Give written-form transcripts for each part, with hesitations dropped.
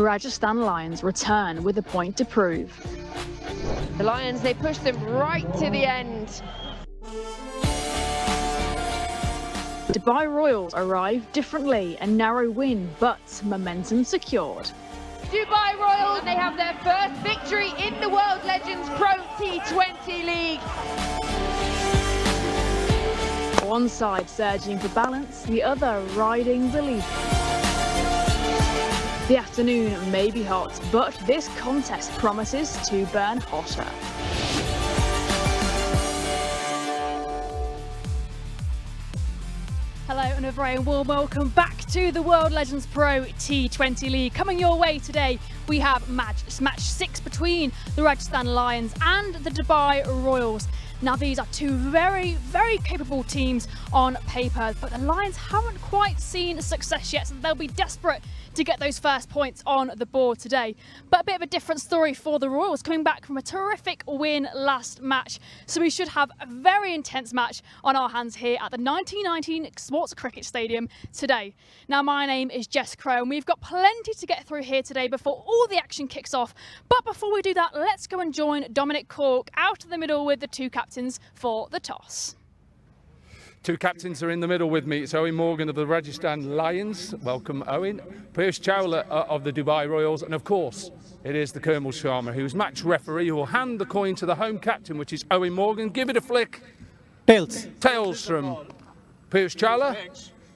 Rajasthan Lions return with a point to prove. The Lions, they push them right to the end. Dubai Royals arrive differently, a narrow win, but momentum secured. Dubai Royals, they have their first victory in the World Legends Pro T20 League. One side surging for balance, the other riding the lead. The afternoon may be hot, but this contest promises to burn hotter. Hello and a very warm welcome back to the World Legends Pro T20 League. Coming your way today, we have match 6 between the Rajasthan Lions and the Dubai Royals. Now these are two very, very capable teams on paper, but the Lions haven't quite seen success yet, so they'll be desperate to get those first points on the board today. But a bit of a different story for the Royals, coming back from a terrific win last match. So we should have a very intense match on our hands here at the 1919 Sports Cricket Stadium today. Now my name is Jess Crow and we've got plenty to get through here today before all the action kicks off. But before we do that, let's go and join Dominic Cork out of the middle with the two captains for the toss. Two captains are in the middle with me. It's Owen Morgan of the Rajasthan Lions. Welcome, Owen. Piyush Chawla of the Dubai Royals. And of course, it is the Colonel Sharma, who's match referee, who will hand the coin to the home captain, which is Owen Morgan. Give it a flick. Tails. Tails from Piyush Chawla.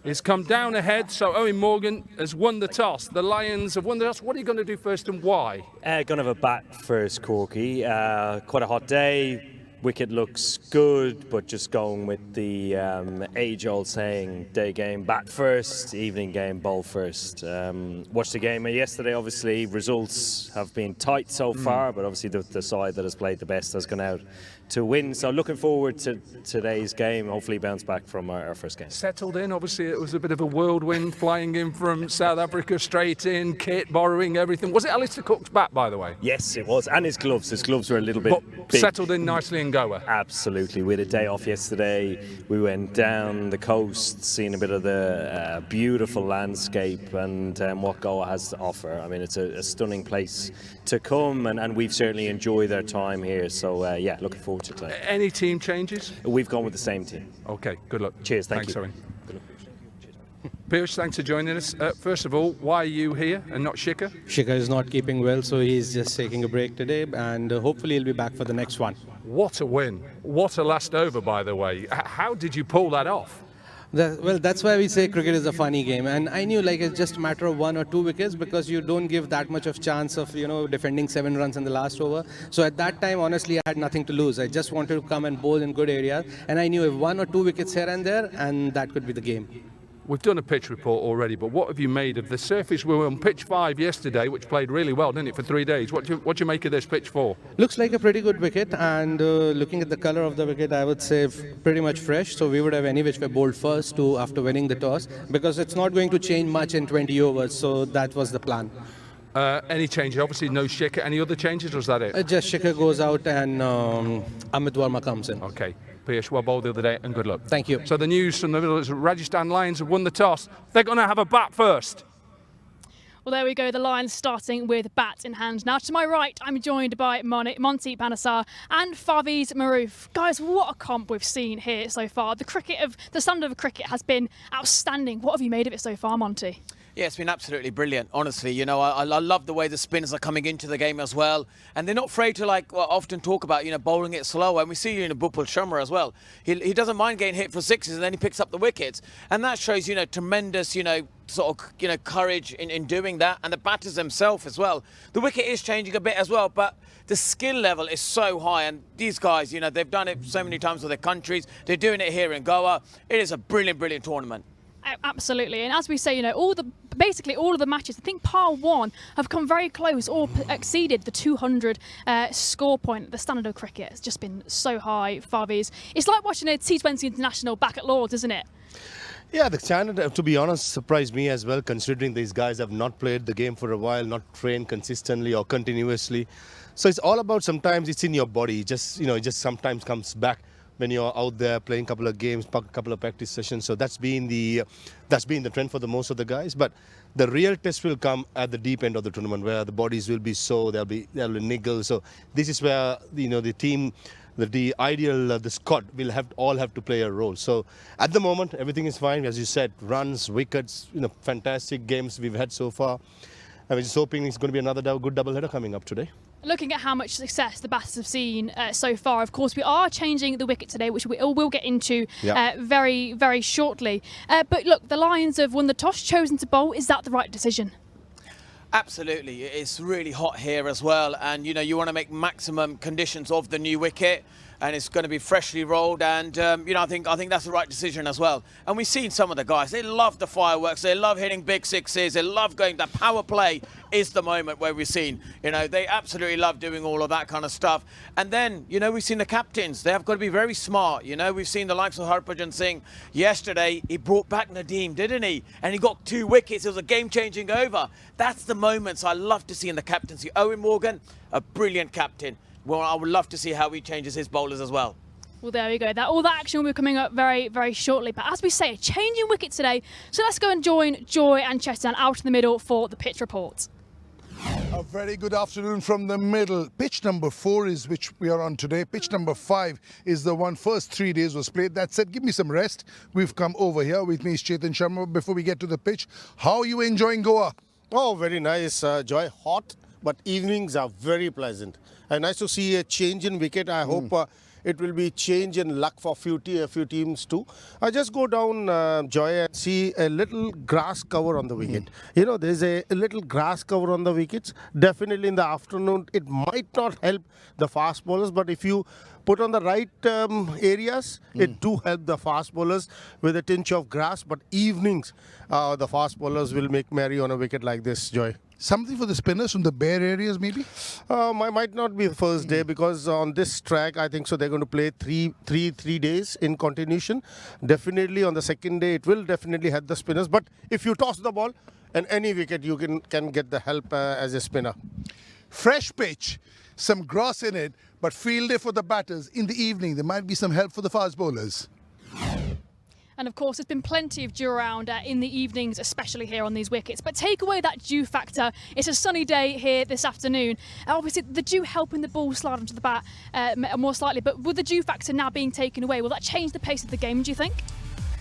It's come down ahead, so Owen Morgan has won the toss. The Lions have won the toss. What are you going to do first and why? Going to have a bat first, Corky. Quite a hot day. Wicket looks good, but just going with the age-old saying, day game, bat first, evening game, bowl first. Watched the game yesterday, obviously. Results have been tight so far, but obviously the side that has played the best has gone out to win. So looking forward to today's game, hopefully bounce back from our first game. Settled in, obviously it was a bit of a whirlwind flying in from South Africa, straight in, kit, borrowing everything. Was it Alistair Cook's bat, by the way? Yes, it was, and his gloves. His gloves were a little bit big. Settled in nicely in Goa. Absolutely. We had a day off yesterday. We went down the coast, seeing a bit of the beautiful landscape and what Goa has to offer. I mean, it's a stunning place to come, and we've certainly enjoyed our time here. So, yeah, looking forward to today. Any team changes? We've gone with the same team. Okay, good luck. Cheers, thanks, Owen. Piyush, thanks for joining us. First of all, why are you here and not Shikhar? Shikhar is not keeping well, so he's just taking a break today, and hopefully he'll be back for the next one. What a win. What a last over, by the way. How did you pull that off? Well, that's why we say cricket is a funny game, and I knew like it's just a matter of 1 or 2 wickets because you don't give that much of chance of defending 7 runs in the last over. So at that time, honestly, I had nothing to lose. I just wanted to come and bowl in good areas, and I knew if 1 or 2 wickets here and there, and that could be the game. We've done a pitch report already, but what have you made of the surface? We were on pitch 5 yesterday, which played really well, didn't it, for 3 days? What do you make of this pitch 4? Looks like a pretty good wicket, and looking at the colour of the wicket, I would say pretty much fresh. So we would have any which way bowled first after winning the toss, because it's not going to change much in 20 overs. So that was the plan. Any changes? Obviously no Shikhar. Any other changes, or was that it? Just Shikhar goes out and Amit Verma comes in. Okay. Piyush, well bowled the other day, and good luck. Thank you. So the news from the middle is Rajasthan Lions have won the toss. They're going to have a bat first. Well, there we go, the Lions starting with bat in hand. Now, to my right, I'm joined by Monty Panesar and Faviz Maroof. Guys, what a comp we've seen here so far. The standard of cricket has been outstanding. What have you made of it so far, Monty? Yeah, it's been absolutely brilliant, honestly. I love the way the spinners are coming into the game as well. And they're not afraid to, often talk about, bowling it slow. And we see, Bhupal Sharma as well. He doesn't mind getting hit for sixes and then he picks up the wickets. And that shows, tremendous, courage in doing that. And the batters themselves as well. The wicket is changing a bit as well, but the skill level is so high. And these guys, they've done it so many times with their countries. They're doing it here in Goa. It is a brilliant, brilliant tournament. Absolutely, and as we say, basically all of the matches, I think par 1 have come very close or exceeded the 200 score point. The standard of cricket has just been so high, Faviz. It's like watching a T20 international back at Lords, isn't it? Yeah, the standard, to be honest, surprised me as well, considering these guys have not played the game for a while, not trained consistently or continuously. So it's all about, sometimes it's in your body, it just sometimes comes back when you're out there playing a couple of games, a couple of practice sessions. So that's been the trend for the most of the guys. But The real test will come at the deep end of the tournament, where the bodies will be sore, there'll be niggles. So this is where the team, the ideal the squad will all have to play a role. So at the moment everything is fine, as you said, runs, wickets, fantastic games we've had so far. I'm just hoping it's going to be another good doubleheader coming up today. Looking at how much success the batters have seen so far, of course, we are changing the wicket today, which we'll get into very, very shortly. But look, the Lions have won the toss, chosen to bowl. Is that the right decision? Absolutely. It's really hot here as well. And, you want to make maximum conditions of the new wicket. And it's going to be freshly rolled, and I think that's the right decision as well. And we've seen some of the guys; they love the fireworks, they love hitting big sixes, they love going. The power play is the moment where we've seen, they absolutely love doing all of that kind of stuff. And then, we've seen the captains; they have got to be very smart. We've seen the likes of Harbhajan Singh yesterday. He brought back Nadeem, didn't he? And he got 2 wickets. It was a game-changing over. That's the moments I love to see in the captaincy. Owen Morgan, a brilliant captain. Well, I would love to see how he changes his bowlers as well. Well, there we go. All that action will be coming up very, very shortly. But as we say, changing wickets today. So let's go and join Joy and Chetan out in the middle for the pitch report. A very good afternoon from the middle. Pitch number 4 is which we are on today. Pitch number 5 is the one first 3 days was played. That said, give me some rest. We've come over here. With me is Chetan Sharma. Before we get to the pitch, how are you enjoying Goa? Oh, very nice, Joy. Hot, but evenings are very pleasant. And nice to see a change in wicket. I hope it will be change in luck for a few teams too. I just go down, Joy, and see a little grass cover on the wicket. There's a little grass cover on the wickets. Definitely in the afternoon, it might not help the fast bowlers, but if you put on the right areas, it do help the fast bowlers with a tinge of grass. But evenings, the fast bowlers will make merry on a wicket like this, Joy. Something for the spinners from the bare areas, maybe? Might not be the first day, because on this track, I think so they're going to play three days in continuation. Definitely on the second day, it will definitely help the spinners. But if you toss the ball and any wicket, you can get the help as a spinner. Fresh pitch, some grass in it, but field day for the batters. In the evening, there might be some help for the fast bowlers. And of course, there's been plenty of dew around in the evenings, especially here on these wickets. But take away that dew factor. It's a sunny day here this afternoon. Obviously, the dew helping the ball slide onto the bat more slightly. But with the dew factor now being taken away, will that change the pace of the game, do you think?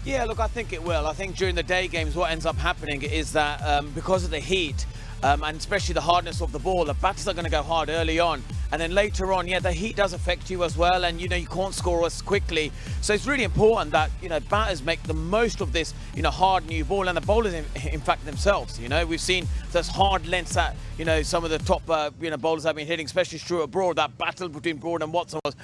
Yeah, look, I think it will. I think during the day games, what ends up happening is that because of the heat, and especially the hardness of the ball, the batters are going to go hard early on. And then later on, the heat does affect you as well, and you can't score as quickly. So it's really important that batters make the most of this hard new ball, and the bowlers in fact themselves. We've seen those hard lengths that some of the top bowlers have been hitting, especially Stuart Broad. That battle between Broad and Watson was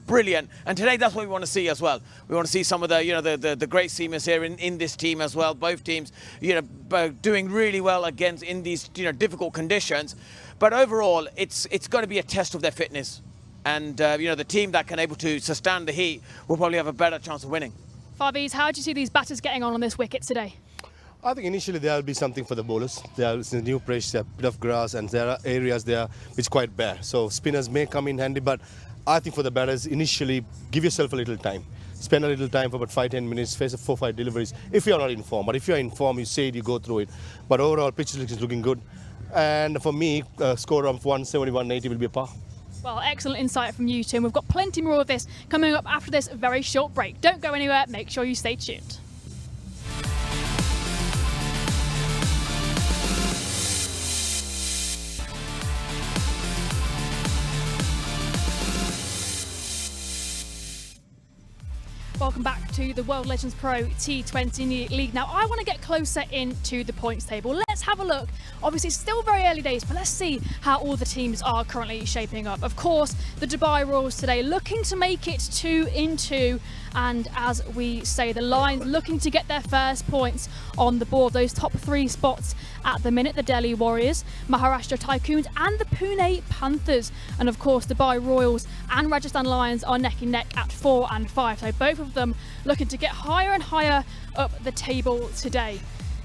brilliant, and today that's what we want to see as well. We want to see some of the great seamers here in this team as well. Both teams doing really well against in these difficult conditions. But overall, it's going to be a test of their fitness. And, the team that can able to sustain the heat will probably have a better chance of winning. Farviz, how do you see these batters getting on this wicket today? I think initially there will be something for the bowlers. There is a new pitch, there are a bit of grass, and there are areas there which are quite bare. So spinners may come in handy, but I think for the batters, initially, give yourself a little time. Spend a little time for about 5-10 minutes, face 4-5 deliveries, if you're not in form. But if you're in form, you say it, you go through it. But overall, pitch is looking good. And for me, score of 170, 180 will be a par. Well, excellent insight from you two. And we've got plenty more of this coming up after this very short break. Don't go anywhere. Make sure you stay tuned. Welcome back to the World Legends Pro T20 League. Now, I want to get closer into the points table. Let's have a look. Obviously, it's still very early days, but let's see how all the teams are currently shaping up. Of course, the Dubai Royals today looking to make it 2-2. And as we say, the Lions looking to get their first points on the board. Those top 3 spots at the minute, the Delhi Warriors, Maharashtra Tycoons and the Pune Panthers. And of course, Dubai Royals and Rajasthan Lions are neck and neck at 4 and 5. So both of them looking to get higher and higher up the table today.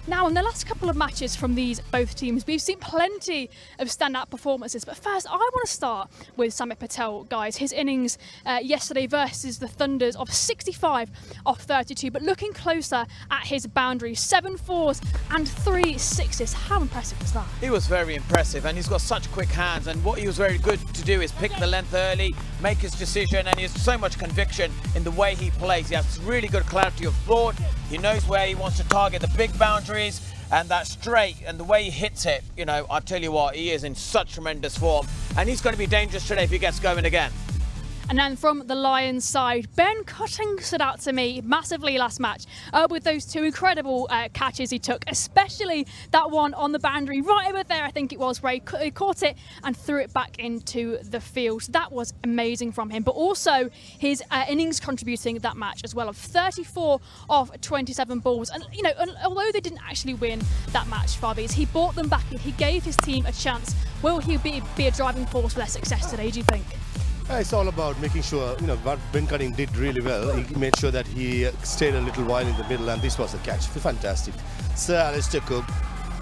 Now, in the last couple of matches from both teams, we've seen plenty of standout performances. But first, I want to start with Samit Patel, guys. His innings yesterday versus the Thunders of 65 off 32. But looking closer at his boundaries, 7 fours and 3 sixes. How impressive was that? He was very impressive, and he's got such quick hands. And what he was very good to do is pick the length early, make his decision, and he has so much conviction in the way he plays. He has really good clarity of thought. He knows where he wants to target the big boundaries, and that straight and the way he hits it, you know, I tell you what, he is in such tremendous form, and he's going to be dangerous today if he gets going again. And then from the Lions side, Ben Cutting stood out to me massively last match with those 2 incredible catches he took, especially that one on the boundary right over there, I think it was, where he caught it and threw it back into the field. So that was amazing from him. But also his innings contributing that match as well, of 34 of 27 balls. And, you know, although they didn't actually win that match, Favies, he brought them back. He gave his team a chance. Will he be a driving force for their success today, do you think? It's all about making sure, you know, what Ben Cutting did really well. He made sure that he stayed a little while in the middle, and this was the catch. Fantastic. Sir Alistair Cook,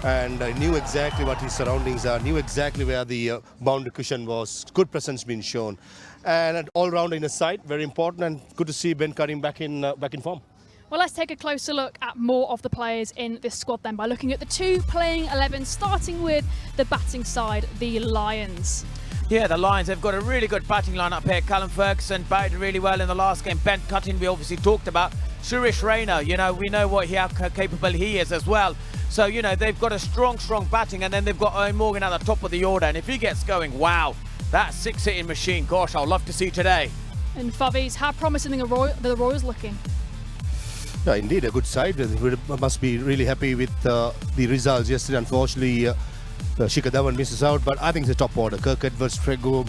and knew exactly what his surroundings are, knew exactly where the boundary cushion was. Good presence being shown, and an all-round in the side, very important, and good to see Ben Cutting back in form. Well, let's take a closer look at more of the players in this squad then by looking at the 2 playing 11, starting with the batting side, the Lions. Yeah, the Lions, they've got a really good batting lineup here. Callum Ferguson batted really well in the last game. Ben Cutting, we obviously talked about. Suresh Raina, you know, we know how capable he is as well. So, you know, they've got a strong batting, and then they've got Owen Morgan at the top of the order. And if he gets going, wow, that 6-hitting machine, gosh, I'll love to see today. And Favies, how promising are the Royals looking? Yeah, indeed, a good side. We must be really happy with the results yesterday. Unfortunately, Shikhar Dhawan misses out, but I think it's a top order. Kirk Edwards, Frego,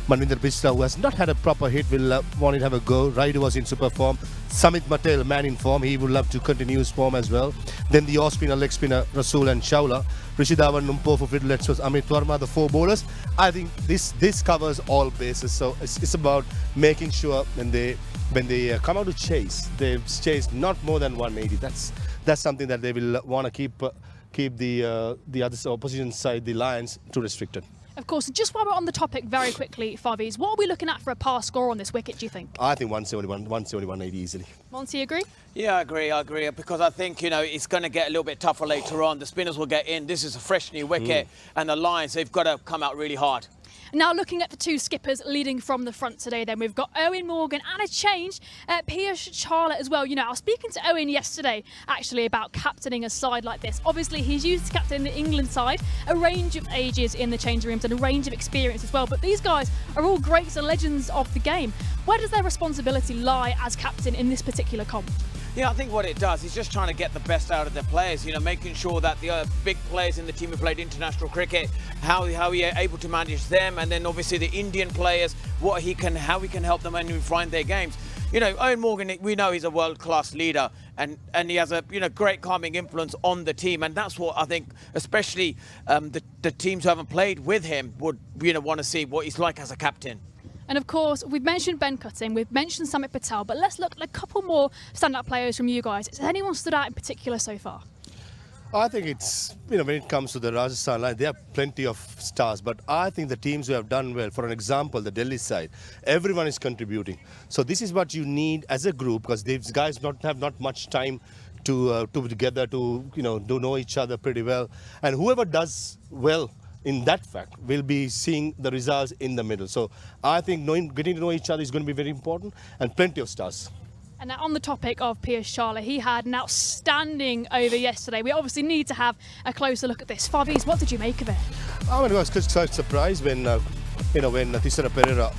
Manvinder Bisla, who has not had a proper hit, will want to have a go. Raidu was in super form. Samit Patel, man in form, he would love to continue his form as well. Then the off-spinner, leg spinner, Rasool and Chawla. Rishi Dhawan, Numpo for Fiddlets was Amit Verma, the 4 bowlers. I think this covers all bases, so it's about making sure when they come out to chase, they chase not more than 180. That's something that they will want to keep the other opposition side, the Lions, too restricted. Of course, just while we're on the topic very quickly, Favies, what are we looking at for a pass score on this wicket, do you think? I think 170-180 easily. Monty, agree? Yeah, I agree, because I think, you know, it's going to get a little bit tougher later on. The spinners will get in. This is a fresh new wicket, and the Lions, they've got to come out really hard. Now looking at the 2 skippers leading from the front today then, we've got Owen Morgan and a change, Piyush Chawla as well. You know, I was speaking to Owen yesterday actually about captaining a side like this. Obviously he's used to captain the England side, a range of ages in the changing rooms and a range of experience as well, but these guys are all greats and legends of the game. Where does their responsibility lie as captain in this particular comp? Yeah, I think what it does is just trying to get the best out of their players, you know, making sure that the big players in the team who played international cricket, how he are able to manage them, and then obviously the Indian players, how he can help them and find their games. You know, Owen Morgan, we know he's a world-class leader, and he has a great calming influence on the team, and that's what I think, especially the teams who haven't played with him would want to see what he's like as a captain. And of course, we've mentioned Ben Cutting, we've mentioned Samit Patel, but let's look at a couple more standout players from you guys. Has anyone stood out in particular so far? I think it's, when it comes to the Rajasthan line, there are plenty of stars, but I think the teams who have done well, for an example, the Delhi side, everyone is contributing. So this is what you need as a group, because these guys have not much time to together to know each other pretty well. And whoever does well in that fact, we'll be seeing the results in the middle. So I think getting to know each other is going to be very important, and plenty of stars. And now on the topic of Piyush Chawla, he had an outstanding over yesterday. We obviously need to have a closer look at this. Favies, what did you make of it? I was quite surprised when Thisara Pereira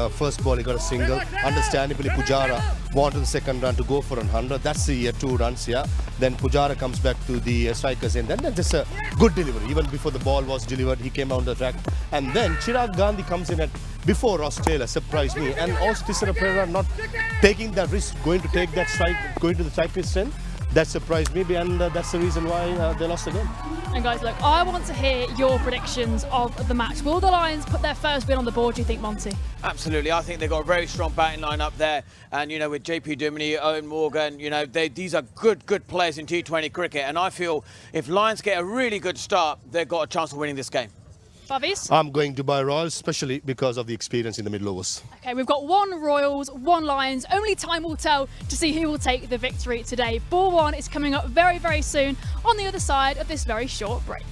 first ball he got a single. Understandably, Pujara wanted the second run to go for 100. That's the 2 runs, yeah. Then Pujara comes back to the strikers end. Then just a good delivery. Even before the ball was delivered, he came on the track. And then Chirag Gandhi comes in before Ross Taylor, surprised me. And also Thisara Pereira not taking that risk, going to take that strike, going to the striker's end. that surprised me, and that's the reason why they lost the game. And guys, look, I want to hear your predictions of the match. Will the Lions put their first win on the board, do you think, Monty? Absolutely. I think they've got a very strong batting line up there. And, you know, with JP Duminy, Owen Morgan, you know, these are good players in T20 cricket. And I feel if Lions get a really good start, they've got a chance of winning this game. Bavis? I'm going to Dubai Royals, especially because of the experience in the middle overs. Okay, we've got 1 Royals, 1 Lions. Only time will tell to see who will take the victory today. Ball 1 is coming up very, very soon on the other side of this very short break.